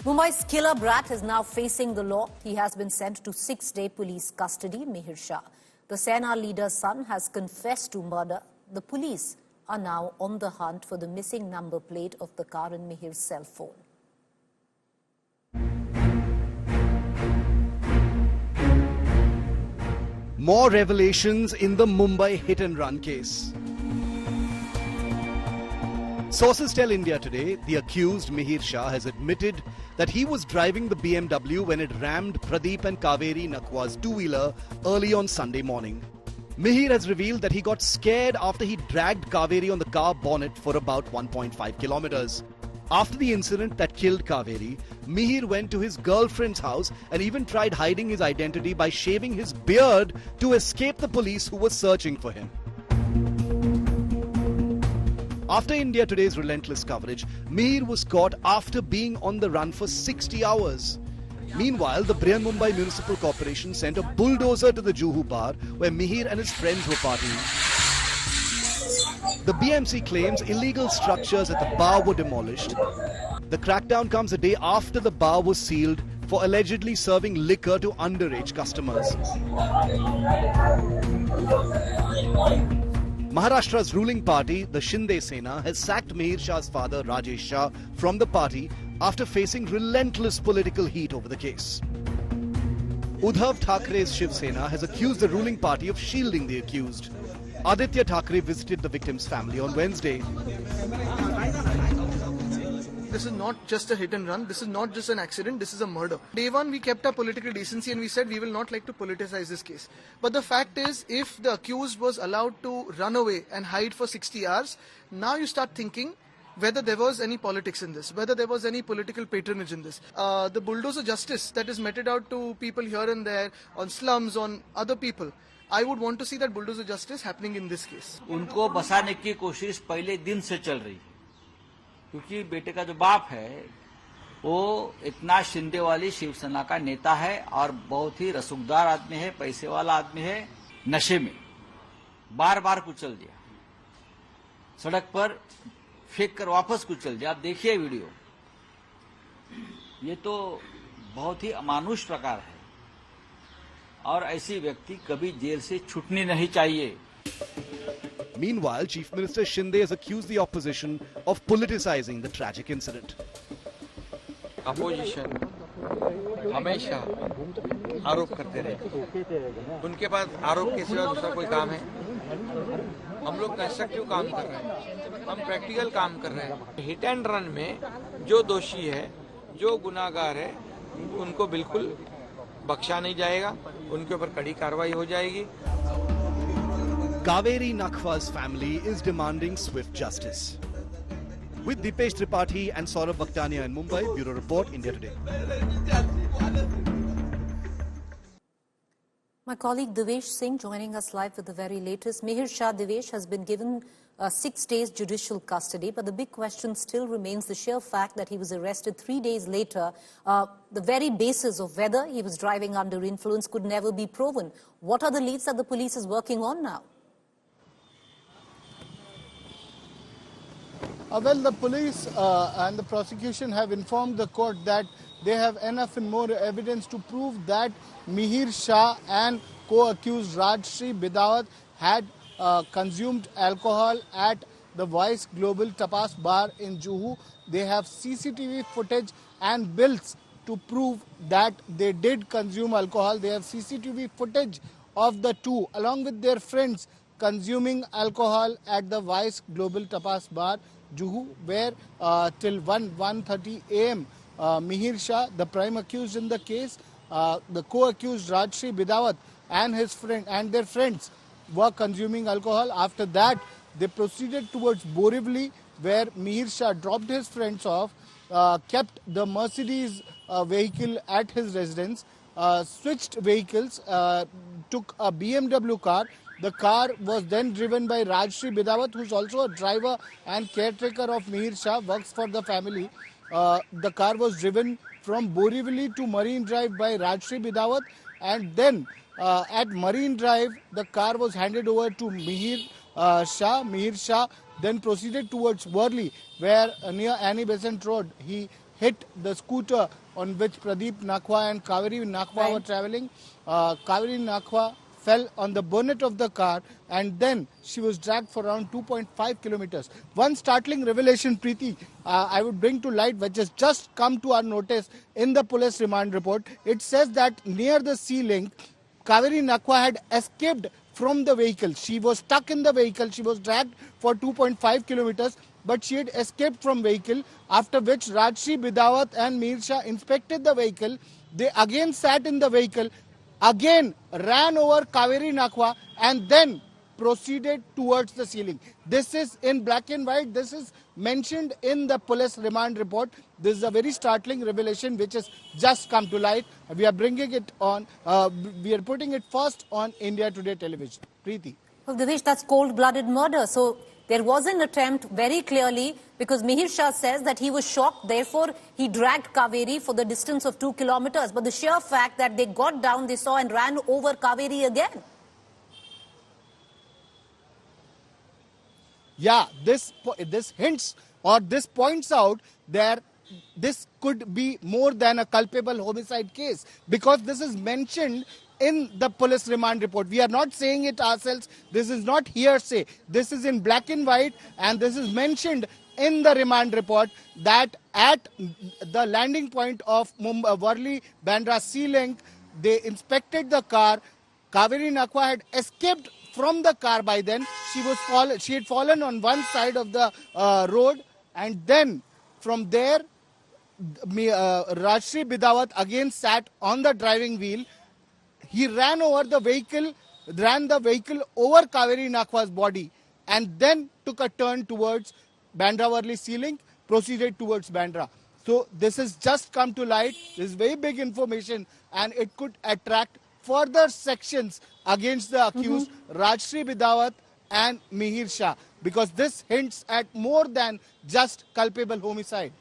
Mumbai's killer brat is now facing the law. He has been sent to 6-day police custody. Mihir Shah, the Sena leader's son, has confessed to murder. The police are now on the hunt for the missing number plate of the car in Mihir's cell phone. More revelations in the Mumbai hit-and-run case. Sources tell India Today the accused Mihir Shah has admitted that he was driving the BMW when it rammed Pradeep and Kaveri Nakwa's two-wheeler early on Sunday morning. Mihir has revealed that he got scared after he dragged Kaveri on the car bonnet for about 1.5 kilometers. After the incident that killed Kaveri, Mihir went to his girlfriend's house and even tried hiding his identity by shaving his beard to escape the police who were searching for him. After India Today's relentless coverage, Mihir was caught after being on the run for 60 hours. Meanwhile, the Brihanmumbai Municipal Corporation sent a bulldozer to the Juhu bar where Mihir and his friends were partying. The BMC claims illegal structures at the bar were demolished. The crackdown comes a day after the bar was sealed for allegedly serving liquor to underage customers. Maharashtra's ruling party, the Shinde Sena, has sacked Mihir Shah's father, Rajesh Shah, from the party after facing relentless political heat over the case. Uddhav Thackeray's Shiv Sena has accused the ruling party of shielding the accused. Aditya Thackeray visited the victim's family on Wednesday. This is not just a hit and run, this is not just an accident, this is a murder. Day one we kept our political decency and we said we will not like to politicize this case. But the fact is, if the accused was allowed to run away and hide for 60 hours, now you start thinking whether there was any politics in this, whether there was any political patronage in this. The bulldozer justice that is meted out to people here and there, on slums, on other people, I would want to see that bulldozer justice happening in this case. उनको बसाने की कोशिश पहले दिन से चल रही है, क्योंकि बेटे का जो बाप है वो इतना शिंदे वाली शिवसेना का नेता है और बहुत ही रसूखदार आदमी है, पैसे वाला आदमी है, नशे में बार बार कुचल दिया, सड़क पर फेंक कर वापस कुचल दिया। आप देखिए वीडियो, ये तो बहुत ही अमानुष प्रकार है और ऐसी व्यक्ति कभी जेल से छूटनी नहीं चाहिए। Meanwhile, Chief Minister Shinde has accused the opposition of politicizing the tragic incident. Opposition हमेशा आरोप करते रहे, उनके पास आरोप के सिवा दूसरा कोई काम है? हम लोग कंस्ट्रक्टिव काम कर रहे हैं, हम प्रैक्टिकल काम कर रहे हैं। हिट एंड रन में जो दोषी है, जो गुनाहगार है, उनको बिल्कुल बख्शा नहीं जाएगा, उनके ऊपर कड़ी कार्रवाई हो जाएगी। Kaveri Nakwa's family is demanding swift justice. With Dipesh Tripathi and Saurabh Bhaktania in Mumbai, Bureau Report, India Today. My colleague Devesh Singh joining us live with the very latest. Mihir Shah, Devesh, has been given 6 days judicial custody, but the big question still remains the sheer fact that he was arrested 3 days later. The very basis of whether he was driving under influence could never be proven. What are the leads that the police is working on now? Well, the police and the prosecution have informed the court that they have enough and more evidence to prove that Mihir Shah and co-accused Rajshri Bidawat had consumed alcohol at the Vice Global Tapas Bar in Juhu. They have CCTV footage and bills to prove that they did consume alcohol. They have CCTV footage of the two, along with their friends, consuming alcohol at the Vice Global Tapas Bar, Juhu, where till 1:30 a.m. Mihir Shah, the prime accused in the case, the co-accused Rajshri Bidawat and his friend and their friends were consuming alcohol. After that, they proceeded towards Borivali, where Mihir Shah dropped his friends off, kept the Mercedes vehicle at his residence, switched vehicles, took a BMW car. The car was then driven by Rajshri Bidawat, who is also a driver and caretaker of Mihir Shah, works for the family. The car was driven from Borivali to Marine Drive by Rajshri Bidawat, and then at Marine Drive, the car was handed over to Mihir Shah. Mihir Shah then proceeded towards Worli, where near Annie Besant Road, he hit the scooter on which Pradeep Nakhwa and Kaveri Nakhwa were traveling. Kaveri Nakhwa fell on the bonnet of the car and then she was dragged for around 2.5 kilometers. One startling revelation, Preeti, I would bring to light, which has just come to our notice in the police remand report. It says that near the sea link, Kaveri Nakhwa had escaped from the vehicle. She was stuck in the vehicle. She was dragged for 2.5 kilometers, but she had escaped from vehicle, after which Rajshri Bidawat and Mihir Shah inspected the vehicle. They again sat in the vehicle, again ran over Kaveri Nakhwa and then proceeded towards the ceiling. This is in black and white. This is mentioned in the police remand report. This is a very startling revelation which has just come to light. We are bringing it on, we are putting it first on India Today television. Preeti. Well, Devesh, that's cold-blooded murder. So there was an attempt very clearly, because Mihir Shah says that he was shocked, therefore he dragged Kaveri for the distance of 2 kilometers. But the sheer fact that they got down, they saw and ran over Kaveri again. Yeah, this hints or this points out that this could be more than a culpable homicide case, because this is mentioned in the police remand report. We are not saying it ourselves. This is not hearsay. This is in black and white, and this is mentioned in the remand report that at the landing point of Worli-Bandra Sea Link, they inspected the car. Kaveri Nakhwa had escaped from the car by then. She had fallen on one side of the road, and then from there, Rajshri Bidawat again sat on the driving wheel. He ran the vehicle over Kaveri Nakhwa's body and then took a turn towards Bandra Worli Sea Link, proceeded towards Bandra. So this has just come to light. This is very big information, and it could attract further sections against the accused, Rajshri Bidawat and Mihir Shah, because this hints at more than just culpable homicide.